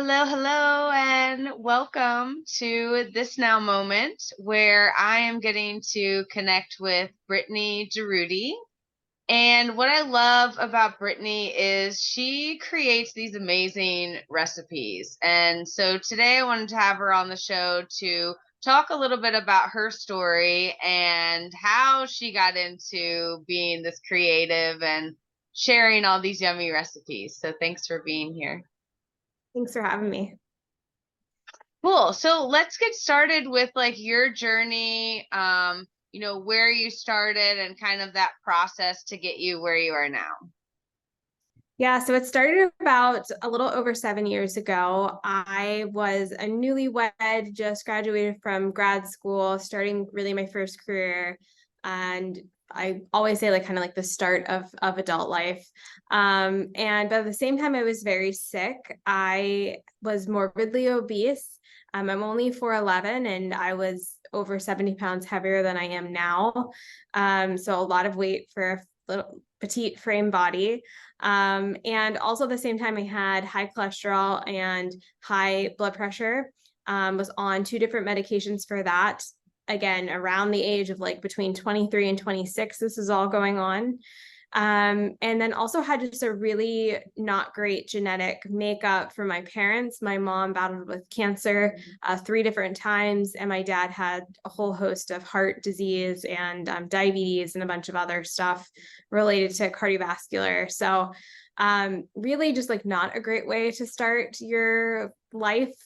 Hello, hello, and welcome to this now moment where I am getting to connect with Brittany Jaroudi. And what I love about Brittany is she creates these amazing recipes. And so today I wanted to have her on the show to talk a little bit about her story and how she got into being this creative and sharing all these yummy recipes. So thanks for being here. Thanks for having me. Cool. So let's get started with like your journey, where you started and kind of that process to get you where you are now. Yeah, so it started about a little over 7 years ago. I was a newlywed, just graduated from grad school, starting really my first career. And I always say like kind of like the start of adult life. And at the same time, I was very sick. I was morbidly obese. I'm only 4'11", and I was over 70 pounds heavier than I am now. So a lot of weight for a little petite frame body. And also at the same time, I had high cholesterol and high blood pressure. Was on two different medications for that. Again, around the age of like between 23 and 26, this is all going on. And then also had just a really not great genetic makeup for my parents. My mom battled with cancer 3 different times, and my dad had a whole host of heart disease and diabetes and a bunch of other stuff related to cardiovascular. So really just like not a great way to start your life.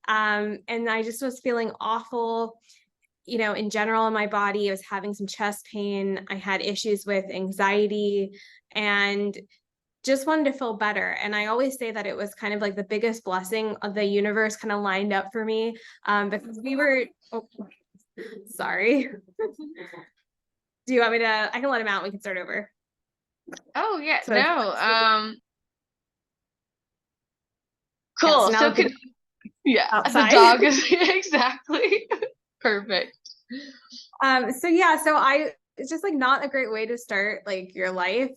And I just was feeling awful, in general in my body. I was having some chest pain. I had issues with anxiety and just wanted to feel better. And I always say that it was kind of like the biggest blessing of the universe kind of lined up for me, because sorry. Do you want me to, I can let him out. We can start over. Oh yeah, So it's, no. yeah, Cool. so now So the could yeah, the outside. dog is exactly perfect. So yeah, so it's just like not a great way to start like your life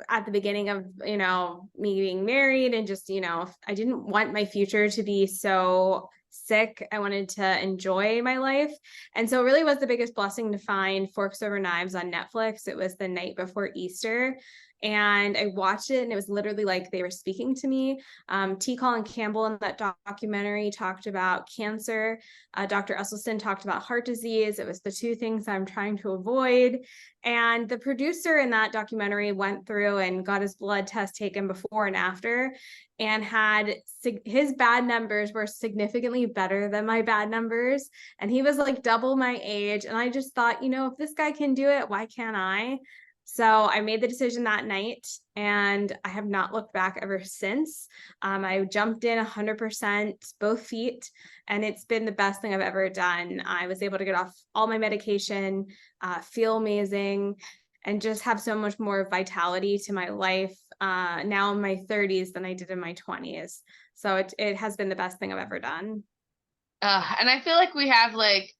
at the beginning of, me being married, and just, I didn't want my future to be so sick. I wanted to enjoy my life. And so it really was the biggest blessing to find Forks Over Knives on Netflix. It was the night before Easter. And I watched it, and it was literally like they were speaking to me. T. Colin Campbell in that documentary talked about cancer. Dr. Esselstyn talked about heart disease. It was the two things I'm trying to avoid. And the producer in that documentary went through and got his blood test taken before and after, and had his bad numbers were significantly better than my bad numbers. And he was like double my age. And I just thought, if this guy can do it, why can't I? So I made the decision that night, and I have not looked back ever since. I jumped in 100%, both feet, and it's been the best thing I've ever done. I was able to get off all my medication, feel amazing, and just have so much more vitality to my life now in my 30s than I did in my 20s. So it has been the best thing I've ever done. And I feel like we have like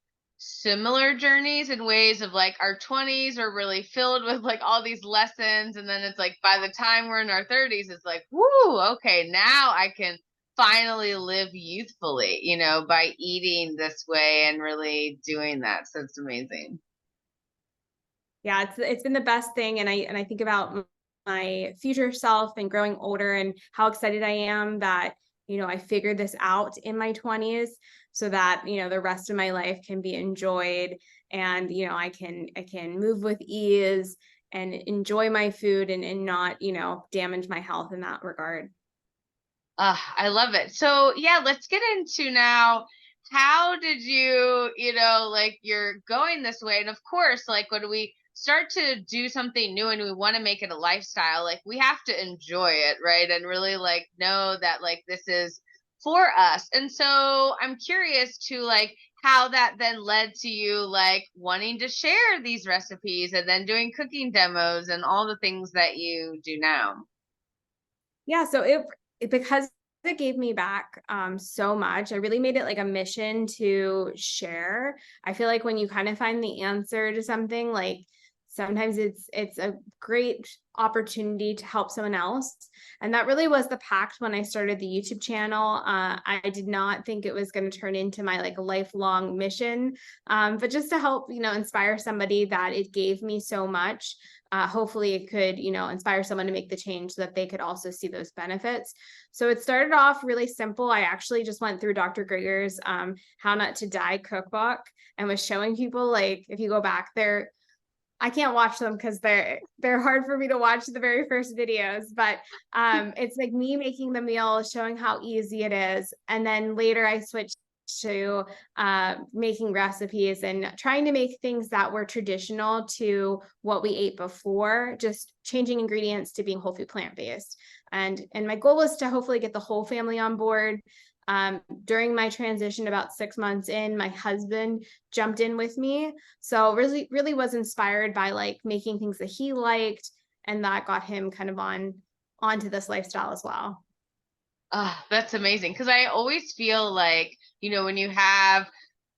similar journeys in ways of like our 20s are really filled with like all these lessons, and then it's like by the time we're in our 30s it's like, whoo, okay, now I can finally live youthfully, by eating this way and really doing that. So it's amazing. Yeah, it's been the best thing. And I think about my future self and growing older, and how excited I am that, I figured this out in my 20s, so that, the rest of my life can be enjoyed. And, I can move with ease and enjoy my food, and not, damage my health in that regard. I love it. So yeah, let's get into now. How did you, like you're going this way? And of course, like when we start to do something new and we want to make it a lifestyle, like we have to enjoy it, right? And really like know that like this is for us. And so I'm curious to like how that then led to you like wanting to share these recipes and then doing cooking demos and all the things that you do now. Yeah, so because it gave me back so much. I really made it like a mission to share. I feel like when you kind of find the answer to something, like Sometimes it's a great opportunity to help someone else. And that really was the pact when I started the YouTube channel. I did not think it was going to turn into my like lifelong mission, but just to help, inspire somebody, that it gave me so much. Hopefully it could, inspire someone to make the change so that they could also see those benefits. So it started off really simple. I actually just went through Dr. Greger's How Not to Die cookbook and was showing people, like, if you go back there, I can't watch them because they're hard for me to watch the very first videos, but it's like me making the meal, showing how easy it is. And then later I switched to making recipes and trying to make things that were traditional to what we ate before, just changing ingredients to being whole food plant-based. And my goal was to hopefully get the whole family on board. During my transition, about 6 months in, my husband jumped in with me. So really was inspired by like making things that he liked, and that got him kind of onto this lifestyle as well. Ah, that's amazing. Because I always feel like, when you have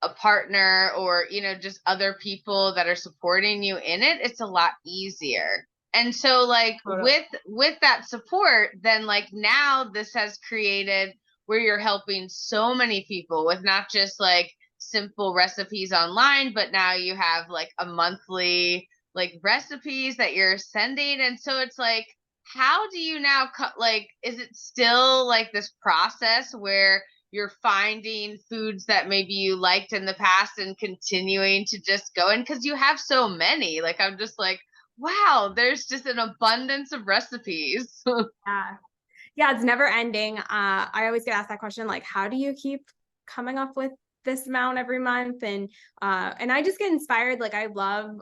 a partner or, just other people that are supporting you in it, it's a lot easier. And so like Totally. with that support, then like now this has created where you're helping so many people with not just like simple recipes online, but now you have like a monthly like recipes that you're sending. And so it's like, how do you now like, is it still like this process where you're finding foods that maybe you liked in the past and continuing to just go in? Because you have so many. Like, I'm just like, wow, there's just an abundance of recipes. Yeah. Yeah, it's never ending. I always get asked that question, like, how do you keep coming up with this amount every month? And I just get inspired. Like I love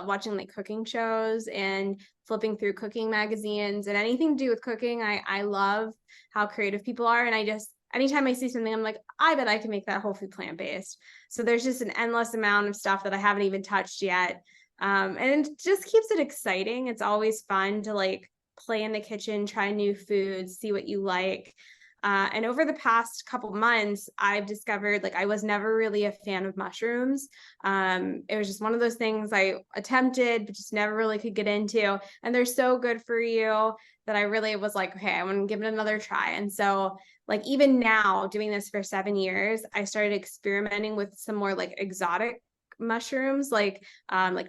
watching like cooking shows and flipping through cooking magazines and anything to do with cooking. I love how creative people are. And I just anytime I see something, I'm like, I bet I can make that whole food plant-based. So there's just an endless amount of stuff that I haven't even touched yet. And it just keeps it exciting. It's always fun to like play in the kitchen, try new foods, see what you like. And over the past couple months, I've discovered like I was never really a fan of mushrooms. It was just one of those things I attempted, but just never really could get into. And they're so good for you that I really was like, okay, I want to give it another try. And so, like, even now, doing this for 7 years, I started experimenting with some more like exotic mushrooms, like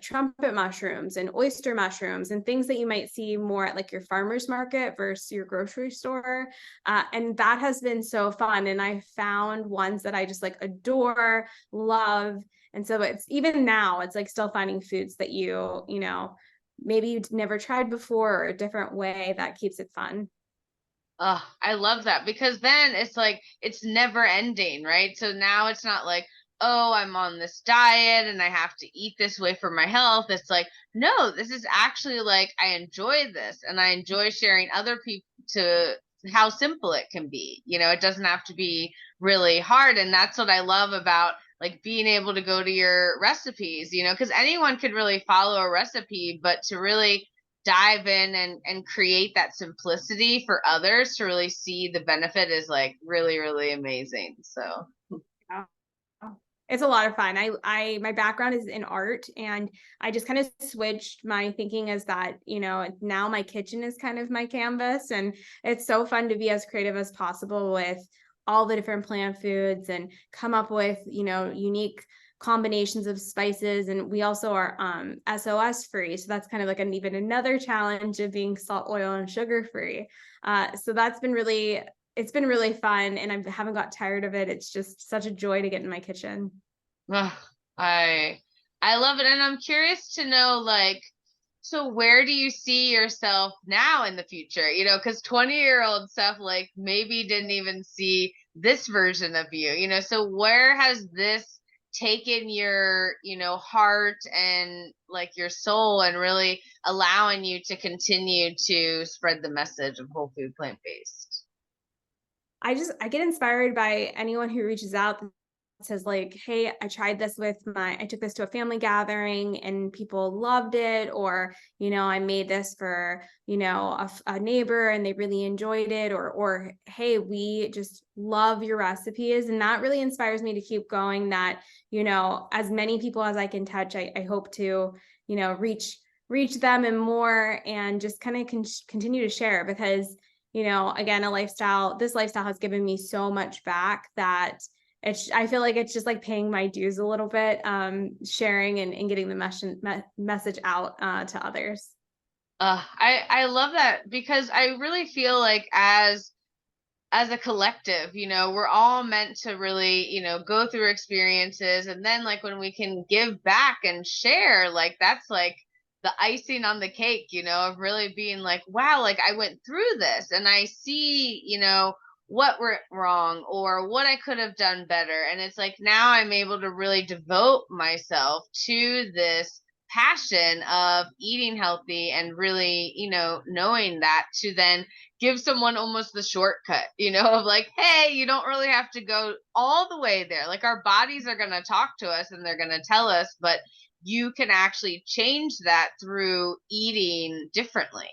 trumpet mushrooms and oyster mushrooms and things that you might see more at like your farmer's market versus your grocery store. And that has been so fun. And I found ones that I just like adore, love. And so it's even now, it's like still finding foods that maybe you'd never tried before, or a different way that keeps it fun. Oh, I love that because then it's like it's never ending, right? So now it's not like, oh, I'm on this diet and I have to eat this way for my health. It's like, no, this is actually like I enjoy this and I enjoy sharing other people to how simple it can be. It doesn't have to be really hard. And that's what I love about like being able to go to your recipes, because anyone could really follow a recipe, but to really dive in and create that simplicity for others to really see the benefit is like really really amazing. So Yeah. It's a lot of fun. My background is in art, and I just kind of switched my thinking as that, now my kitchen is kind of my canvas, and it's so fun to be as creative as possible with all the different plant foods and come up with, unique combinations of spices. And we also are SOS free. So that's kind of like even another challenge of being salt, oil, and sugar free. So it's been really fun, and I haven't got tired of it. It's just such a joy to get in my kitchen. ugh, I I love it, and I'm curious to know like, so where do you see yourself now in the future? Because 20-year-old stuff like maybe didn't even see this version of you. So where has this taken your heart and like your soul and really allowing you to continue to spread the message of whole food plant based? I get inspired by anyone who reaches out that says like, hey, I took this to a family gathering and people loved it, or I made this for a neighbor and they really enjoyed it, or hey, we just love your recipes. And that really inspires me to keep going, that as many people as I can touch, I hope to reach reach them and more, and just kind of continue to share, because, again, this lifestyle has given me so much back that I feel like it's just like paying my dues a little bit, sharing and getting the message out to others. I love that because I really feel like as a collective, we're all meant to really, go through experiences, and then like when we can give back and share, like that's like the icing on the cake, of really being like, wow, like I went through this and I see, what went wrong or what I could have done better. And it's like now I'm able to really devote myself to this passion of eating healthy and really, knowing that to then give someone almost the shortcut, of like, hey, you don't really have to go all the way there. Like our bodies are going to talk to us and they're going to tell us, but you can actually change that through eating differently.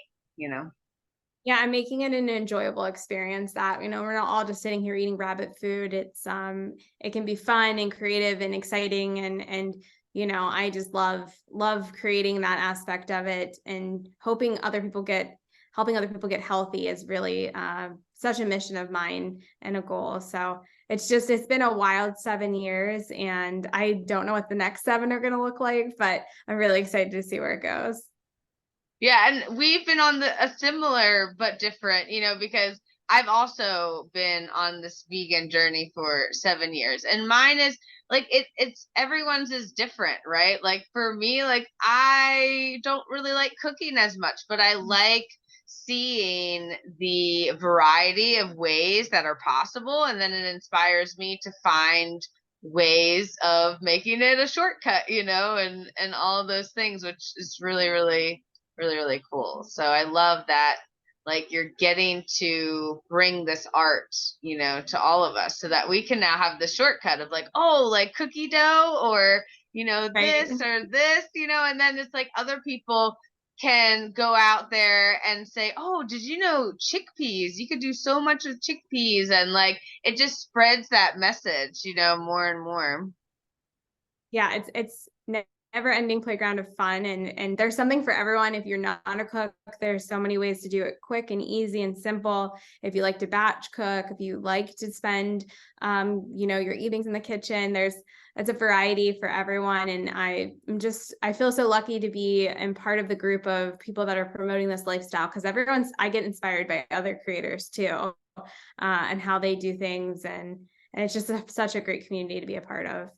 Yeah, I'm making it an enjoyable experience that, we're not all just sitting here eating rabbit food. It can be fun and creative and exciting, and I just love creating that aspect of it, and helping other people get healthy is really such a mission of mine and a goal. So it's been a wild 7 years, and I don't know what the next 7 are going to look like, but I'm really excited to see where it goes. Yeah, and we've been on a similar but different, because I've also been on this vegan journey for 7 years, and mine is like it's everyone's is different, right? Like for me, like I don't really like cooking as much, but I like seeing the variety of ways that are possible, and then it inspires me to find ways of making it a shortcut, and all of those things, which is really, really really, really cool. So I love that, like, you're getting to bring this art, to all of us so that we can now have the shortcut of like, oh, like cookie dough or, Right. this or this, and then it's like other people can go out there and say, oh, did you know chickpeas? You could do so much with chickpeas. And like, it just spreads that message, more and more. Yeah, it's never ending playground of fun, and there's something for everyone. If you're not a cook, there's so many ways to do it quick and easy and simple. If you like to batch cook, if you like to spend your evenings in the kitchen, it's a variety for everyone. And I feel so lucky to be in part of the group of people that are promoting this lifestyle, because I get inspired by other creators too, and how they do things, and it's just such a great community to be a part of.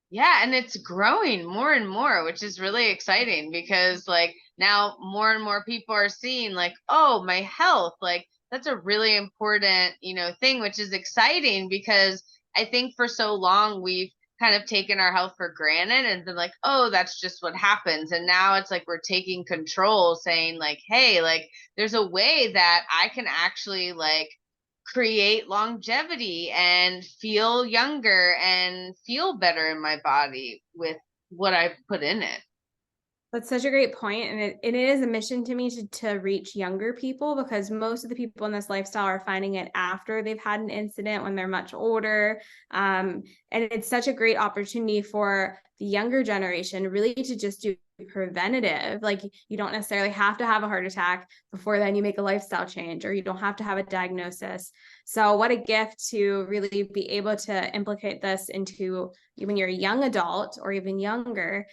Yeah, and it's growing more and more, which is really exciting because like now more and more people are seeing like, oh, my health, like that's a really important, thing, which is exciting because I think for so long we've kind of taken our health for granted and been like, oh, that's just what happens. And now it's like we're taking control, saying like, hey, like there's a way that I can actually like create longevity and feel younger and feel better in my body with what I put in it. That's such a great point, and it is a mission to me to reach younger people, because most of the people in this lifestyle are finding it after they've had an incident, when they're much older. And it's such a great opportunity for the younger generation really to just do preventative. Like, you don't necessarily have to have a heart attack before then you make a lifestyle change, or you don't have to have a diagnosis. So what a gift to really be able to implicate this into when you're a young adult or even younger,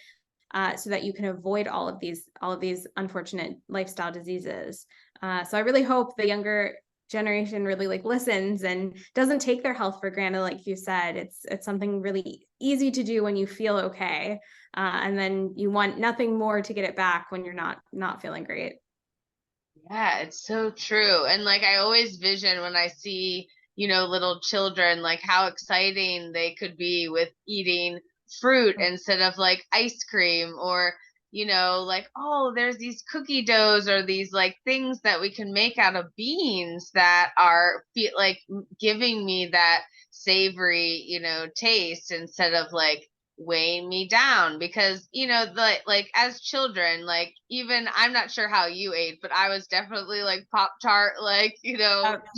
so that you can avoid all of these unfortunate lifestyle diseases. So I really hope the younger generation really like listens and doesn't take their health for granted. Like you said, it's something really easy to do when you feel okay, and then you want nothing more to get it back when you're not feeling great. Yeah, it's so true. And like I always vision when I see, little children, like how exciting they could be with eating fruit instead of like ice cream or, like, oh, there's these cookie doughs or these like things that we can make out of beans that are feel like giving me that savory, taste instead of like weighing me down because like as children, like even I'm not sure how you ate, but I was definitely like Pop Tart, like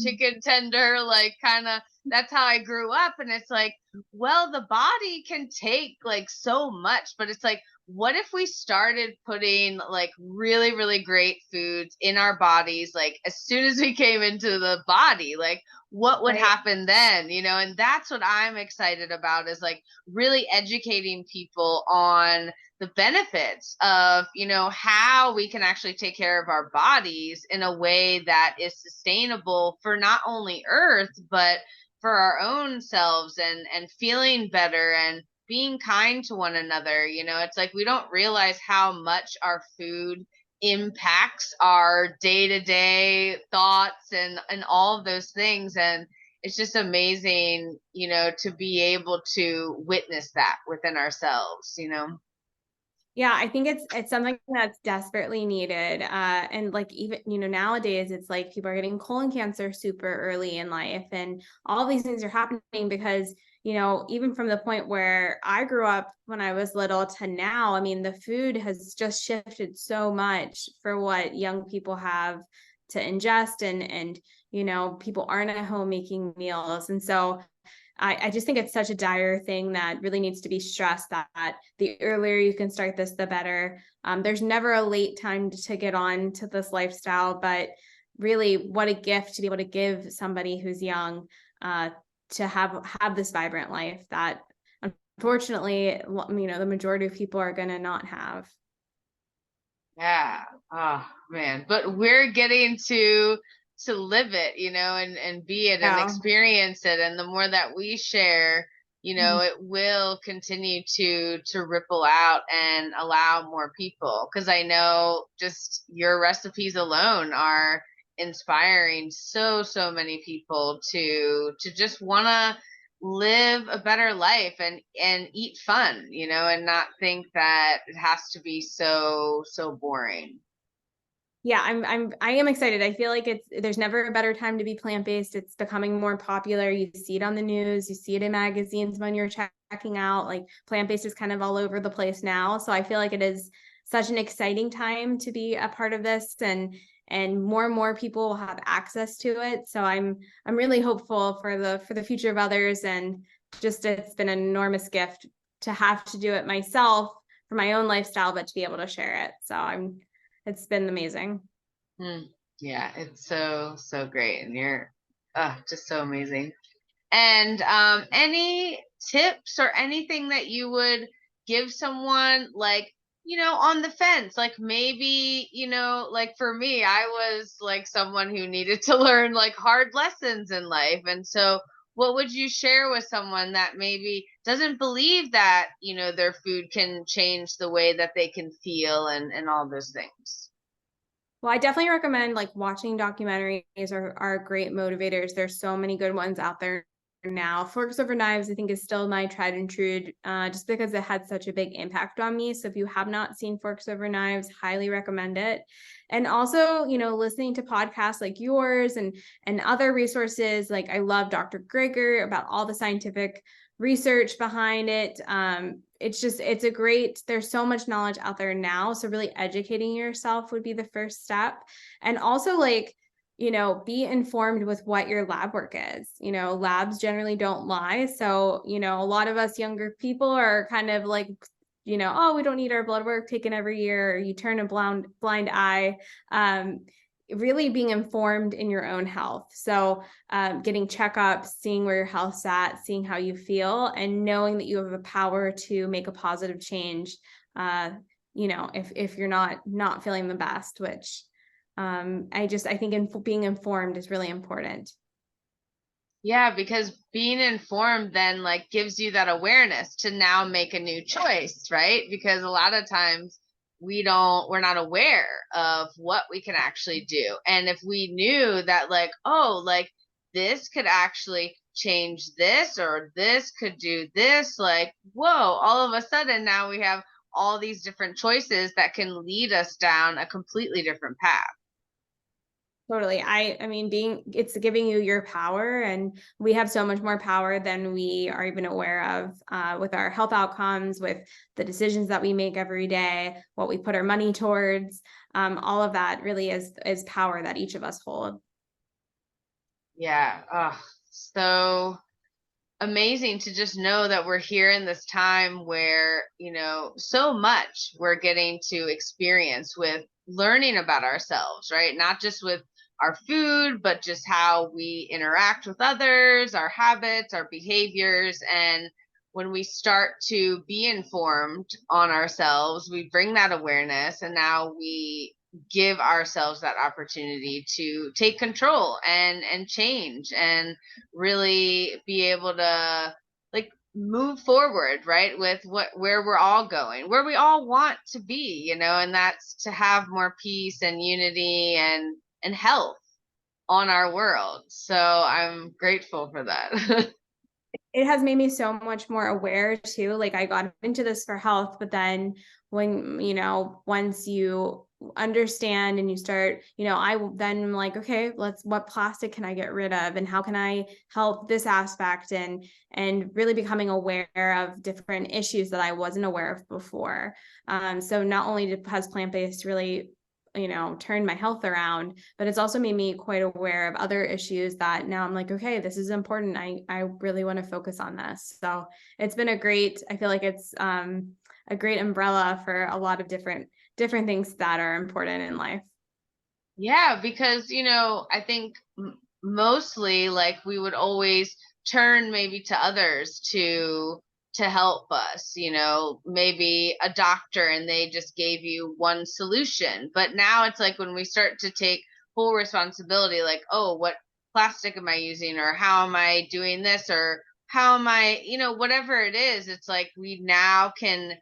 chicken tender, like kind of that's how I grew up. And it's like, well, the body can take like so much, but it's like what if we started putting like really, really great foods in our bodies, like as soon as we came into the body, like what would Right. happen then, and that's what I'm excited about, is like really educating people on the benefits of, how we can actually take care of our bodies in a way that is sustainable for not only Earth, but for our own selves, and feeling better and being kind to one another. It's like we don't realize how much our food impacts our day-to-day thoughts and all of those things. And it's just amazing, to be able to witness that within ourselves. Yeah, I think it's something that's desperately needed. And like even, nowadays it's like people are getting colon cancer super early in life, and all these things are happening because, even from the point where I grew up when I was little to now, I mean, the food has just shifted so much for what young people have to ingest, and people aren't at home making meals. And so I just think it's such a dire thing that really needs to be stressed, that the earlier you can start this, the better. There's never a late time to get on to this lifestyle, but really, what a gift to be able to give somebody who's young, to have this vibrant life that unfortunately, the majority of people are going to not have. Yeah. Oh man. But we're getting to live it, and be it and Yeah. experience it. And the more that we share, Mhm. it will continue to ripple out and allow more people. Because I know just your recipes alone are inspiring so many people to just wanna live a better life and eat fun, and not think that it has to be so boring. Yeah, I am excited. I feel like there's never a better time to be plant-based. It's becoming more popular. You see it on the news, you see it in magazines when you're checking out. Like plant-based is kind of all over the place now. So I feel like it is such an exciting time to be a part of this, and more people will have access to it. So I'm really hopeful for the future of others, and just it's been an enormous gift to have to do it myself for my own lifestyle, but to be able to share it. So it's been amazing. Mm, yeah, it's so great, and you're just so amazing. And any tips or anything that you would give someone, like, on the fence? Like maybe, like for me, I was like someone who needed to learn like hard lessons in life. And so what would you share with someone that maybe doesn't believe that, their food can change the way that they can feel and all those things? Well, I definitely recommend like watching documentaries are great motivators. There's so many good ones out there now. Forks Over Knives, I think, is still my tried and true, just because it had such a big impact on me. So if you have not seen Forks Over Knives, highly recommend it. And also, listening to podcasts like yours and other resources. Like I love Dr. Greger about all the scientific research behind it. It's a great, there's so much knowledge out there now. So really educating yourself would be the first step. And also like, be informed with what your lab work is. Labs generally don't lie. So, a lot of us younger people are kind of like, oh, we don't need our blood work taken every year, or you turn a blind eye. Really being informed in your own health. So getting checkups, seeing where your health's at, seeing how you feel, and knowing that you have the power to make a positive change. If you're not feeling the best, which I think being informed is really important. Yeah, because being informed then like gives you that awareness to now make a new choice, right? Because a lot of times we're not aware of what we can actually do. And if we knew that, like, oh, like this could actually change this, or this could do this, like, whoa, all of a sudden now we have all these different choices that can lead us down a completely different path. Totally. I mean, it's giving you your power, and we have so much more power than we are even aware of, with our health outcomes, with the decisions that we make every day, what we put our money towards. All of that really is power that each of us hold. Yeah. Oh, so amazing to just know that we're here in this time where, so much we're getting to experience with learning about ourselves, right? Not just with our food, but just how we interact with others, our habits, our behaviors. And when we start to be informed on ourselves, we bring that awareness, and now we give ourselves that opportunity to take control and change and really be able to like move forward, right, with where we're all going, where we all want to be, and that's to have more peace and unity and health on our world. So I'm grateful for that. It has made me so much more aware too. Like I got into this for health, but then when, once you understand and you start, I then am like, okay, what plastic can I get rid of and how can I help this aspect, and really becoming aware of different issues that I wasn't aware of before. So not only has plant-based really turned my health around, but it's also made me quite aware of other issues that now I'm like, okay, this is important. I really want to focus on this. So it's been I feel like it's a great umbrella for a lot of different things that are important in life. Yeah, because I think mostly like we would always turn maybe to others to help us, maybe a doctor and they just gave you one solution. But now it's like when we start to take full responsibility, like, oh, what plastic am I using, or how am I doing this, or how am I, whatever it is, it's like we now can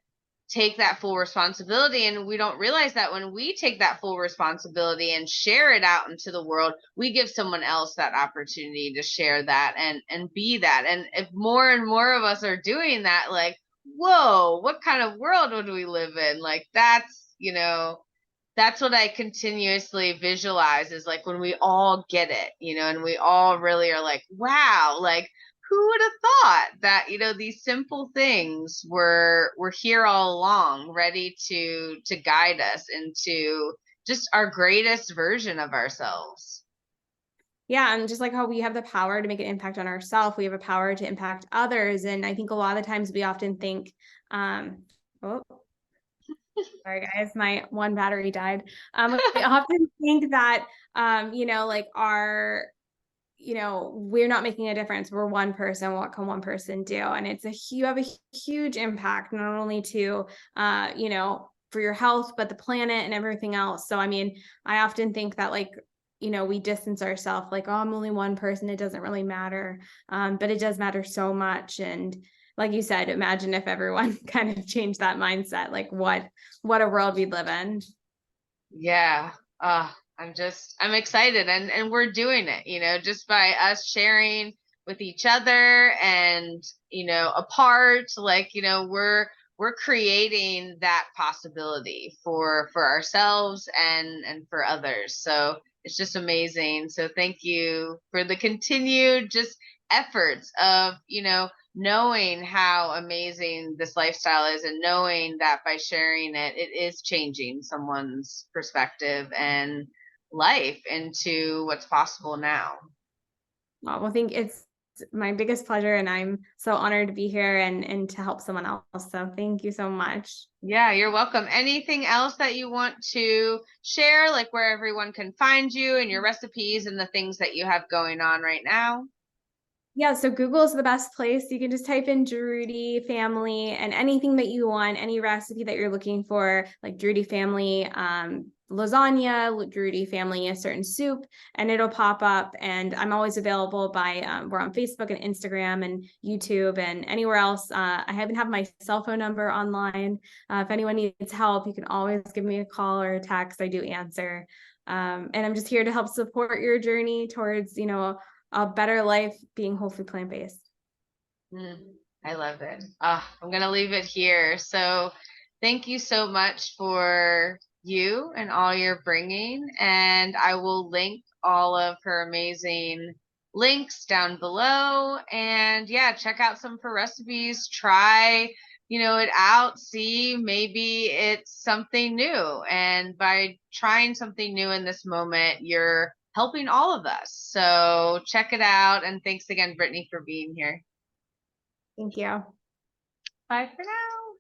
take that full responsibility, and we don't realize that when we take that full responsibility and share it out into the world, we give someone else that opportunity to share that and be that. And if more and more of us are doing that, like, whoa, what kind of world would we live in? Like that's what I continuously visualize, is like when we all get it, and we all really are like, wow, like who would have thought that, these simple things were here all along, ready to guide us into just our greatest version of ourselves. Yeah, and just like how we have the power to make an impact on ourselves, we have a power to impact others. And I think a lot of times we often think, oh, sorry guys, my one battery died. We often think that, like we're not making a difference. We're one person. What can one person do? And you have a huge impact, not only to, for your health, but the planet and everything else. So, I mean, I often think that like, we distance ourselves like, oh, I'm only one person. It doesn't really matter. But it does matter so much. And like you said, imagine if everyone kind of changed that mindset, like what a world we'd live in. Yeah. I'm excited, and we're doing it, just by us sharing with each other and, apart, like, we're creating that possibility for ourselves and for others. So it's just amazing. So thank you for the continued just efforts of, knowing how amazing this lifestyle is, and knowing that by sharing it, it is changing someone's perspective and life into what's possible now. Well, I think it's my biggest pleasure, and I'm so honored to be here and to help someone else. So thank you so much. Yeah, you're welcome. Anything else that you want to share, like where everyone can find you and your recipes and the things that you have going on right now? Yeah, so Google is the best place. You can just type in Jaroudi family and anything that you want, any recipe that you're looking for, like Jaroudi family lasagna, Jaroudi family a certain soup, and it'll pop up. And I'm always available we're on Facebook and Instagram and YouTube and anywhere else. I haven't have my cell phone number online. If anyone needs help, you can always give me a call or a text. I do answer. And I'm just here to help support your journey towards, a better life being whole food plant-based. I love it. I'm going to leave it here. So thank you so much for you and all you're bringing. And I will link all of her amazing links down below. And yeah, check out some of her recipes. Try, it out. See, maybe it's something new. And by trying something new in this moment, you're helping all of us. So check it out. And thanks again, Brittany, for being here. Thank you. Bye for now.